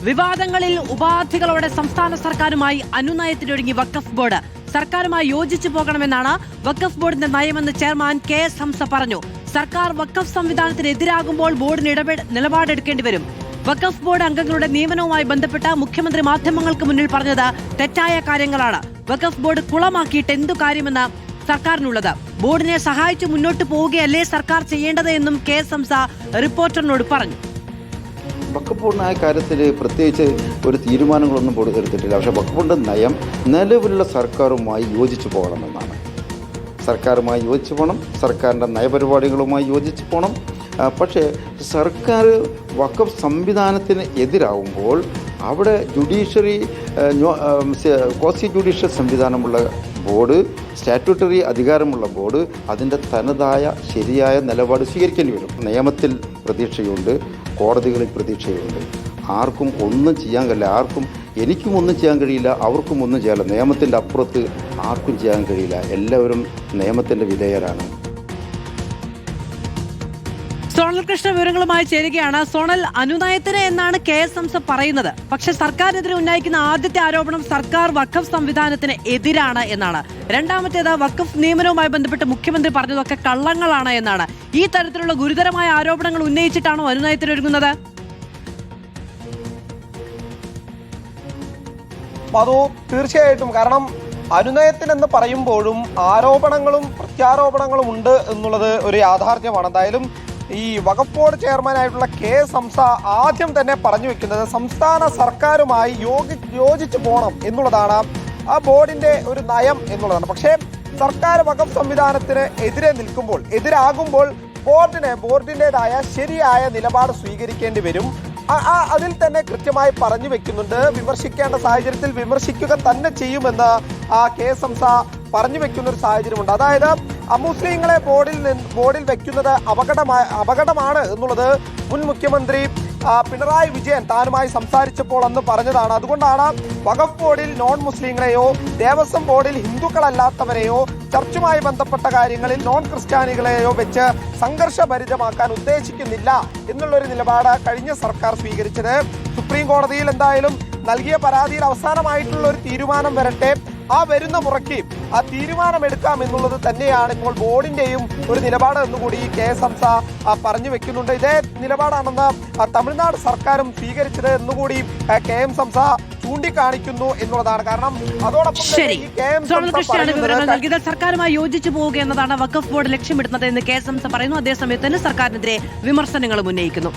വിവാദങ്ങളിൽ ഉപാധികളോടെ സംസ്ഥാന സർക്കാരുമായി അനുനയത്തിനൊരുങ്ങി വഖഫ് ബോർഡ്. സർക്കാരുമായി യോജിച്ചു പോകണമെന്നാണ് വഖഫ് ബോർഡിന്റെ നയമെന്ന് ചെയർമാൻ KS ഹംസ പറഞ്ഞു. സർക്കാർ വഖഫ് സംവിധാനത്തിനെതിരാകുമ്പോൾ ബോർഡിന് നിലപാടെടുക്കേണ്ടി വരും. വഖഫ് ബോർഡ് അംഗങ്ങളുടെ നിയമനവുമായി ബന്ധപ്പെട്ട് മുഖ്യമന്ത്രി മാധ്യമങ്ങൾക്ക് മുന്നിൽ പറഞ്ഞത് തെറ്റായ കാര്യങ്ങളാണ്. വഖഫ് ബോർഡ് കുളമാക്കിയിട്ട് എന്തു കാര്യമെന്ന് സർക്കാരിനുള്ളത്? ബോർഡിനെ സഹായിച്ചു മുന്നോട്ട് പോവുകയല്ലേ സർക്കാർ ചെയ്യേണ്ടത് എന്നും KS ഹംസ റിപ്പോർട്ടറിനോട് പറഞ്ഞു. വഖഫ് ബോർഡിനായ കാര്യത്തിൽ പ്രത്യേകിച്ച് ഒരു തീരുമാനങ്ങളൊന്നും ബോർഡ് എടുത്തിട്ടില്ല. പക്ഷേ വഖഫ് ബോർഡിൻ്റെ നയം നിലവിലുള്ള സർക്കാരുമായി യോജിച്ചു പോകണമെന്നാണ്. സർക്കാരുമായി യോജിച്ചു പോകണം, സർക്കാരിൻ്റെ നയപരിപാടികളുമായി യോജിച്ചു പോകണം. പക്ഷേ സർക്കാർ വഖഫ് സംവിധാനത്തിന് എതിരാകുമ്പോൾ അവിടെ ക്വാസി ജുഡീഷ്യൽ സംവിധാനമുള്ള ബോർഡ്, സ്റ്റാറ്റ്യൂട്ടറി അധികാരമുള്ള ബോർഡ് അതിൻ്റെ തനതായ ശരിയായ നിലപാട് സ്വീകരിക്കേണ്ടി വരും. നിയമത്തിൽ പ്രതീക്ഷയുണ്ട്, കോടതികളിൽ പ്രതീക്ഷയുണ്ട്. ആർക്കും ഒന്നും ചെയ്യാൻ കഴിയില്ല. എനിക്കും ഒന്നും ചെയ്യാൻ കഴിയില്ല, അവർക്കും ഒന്നും ചെയ്യാനില്ല. നിയമത്തിൻ്റെ അപ്പുറത്ത് ആർക്കും ചെയ്യാൻ കഴിയില്ല. എല്ലാവരും നിയമത്തിൻ്റെ വിധേയരാണ്. സോണൽ കൃഷ്ണ വിവരങ്ങളുമായി ചേരുകയാണ്. സോണൽ, അനുനയത്തിന് എന്നാണ് KS ഹംസ പറയുന്നത്. പക്ഷെ സർക്കാരിനെതിരെ ഉന്നയിക്കുന്ന ആദ്യത്തെ ആരോപണം സർക്കാർ വഖഫ് സംവിധാനത്തിന് എതിരാണ് എന്നാണ്. രണ്ടാമത്തേത് വഖഫ് നിയമനവുമായി ബന്ധപ്പെട്ട് മുഖ്യമന്ത്രി പറഞ്ഞതൊക്കെ കള്ളങ്ങളാണ് എന്നാണ്. ഈ തരത്തിലുള്ള ഗുരുതരമായ ആരോപണങ്ങൾ ഉന്നയിച്ചിട്ടാണോ അനുനയത്തിനൊരുങ്ങുന്നത്? തീർച്ചയായിട്ടും. കാരണം അനുനയത്തിനെന്ന് പറയുമ്പോഴും ആരോപണങ്ങളും പ്രത്യാരോപണങ്ങളും ഉണ്ട് എന്നുള്ളത് ഒരു യാഥാർത്ഥ്യമാണ്. എന്തായാലും ഈ വഖഫ് ബോർഡ് ചെയർമാനായിട്ടുള്ള KS ഹംസ ആദ്യം തന്നെ പറഞ്ഞു വെക്കുന്നത് സംസ്ഥാന സർക്കാരുമായി യോജിച്ചു പോകണം എന്നുള്ളതാണ് ആ ബോർഡിന്റെ ഒരു നയം എന്നുള്ളതാണ്. പക്ഷേ സർക്കാർ വഖഫ് സംവിധാനത്തിന് എതിരാകുമ്പോൾ ബോർഡിൻ്റെതായ ശരിയായ നിലപാട് സ്വീകരിക്കേണ്ടി വരും. അതിൽ തന്നെ കൃത്യമായി പറഞ്ഞു വെക്കുന്നുണ്ട്. വിമർശിക്കേണ്ട സാഹചര്യത്തിൽ വിമർശിക്കുക തന്നെ ചെയ്യുമെന്ന് KS ഹംസ പറഞ്ഞു വെക്കുന്ന ഒരു സാഹചര്യമുണ്ട്. അതായത് അമുസ്ലിങ്ങളെ ബോർഡിൽ വെക്കുന്നത് അപകടമാണ് എന്നുള്ളത് മുൻ മുഖ്യമന്ത്രി പിണറായി വിജയൻ താനുമായി സംസാരിച്ചപ്പോൾ അന്ന് പറഞ്ഞതാണ്. അതുകൊണ്ടാണ് വഖഫ് ബോർഡിൽ നോൺ മുസ്ലിങ്ങളെയോ ദേവസ്വം ബോർഡിൽ ഹിന്ദുക്കളല്ലാത്തവരെയോ ചർച്ചുമായി ബന്ധപ്പെട്ട കാര്യങ്ങളിൽ നോൺ ക്രിസ്ത്യാനികളെയോ വെച്ച് സംഘർഷഭരിതമാക്കാൻ ഉദ്ദേശിക്കുന്നില്ല എന്നുള്ളൊരു നിലപാട് കഴിഞ്ഞ സർക്കാർ സ്വീകരിച്ചത്. സുപ്രീം കോടതിയിൽ എന്തായാലും നൽകിയ പരാതിയിൽ അവസാനമായിട്ടുള്ള ഒരു തീരുമാനം വരട്ടെ, ആ വരുന്ന മുറയ്ക്ക് ആ തീരുമാനമെടുക്കാം എന്നുള്ളത് തന്നെയാണ് ഇപ്പോൾ ബോർഡിന്റെയും ഒരു നിലപാട് എന്നുകൂടി KS ഹംസ പറഞ്ഞു വെക്കുന്നുണ്ട്. ഇതേ നിലപാടാണെന്ന് തമിഴ്നാട് സർക്കാരും സ്വീകരിച്ചത് എന്നുകൂടി KS ഹംസ ചൂണ്ടിക്കാണിക്കുന്നു എന്നുള്ളതാണ്. കാരണം അതോടൊപ്പം സർക്കാരുമായി യോജിച്ചു പോവുക എന്നതാണ് വഖഫ് ബോർഡ് ലക്ഷ്യമിടുന്നത് എന്ന് KS ഹംസ പറയുന്നു. അതേസമയത്ത് തന്നെ സർക്കാരിനെതിരെ വിമർശനങ്ങളും ഉന്നയിക്കുന്നു.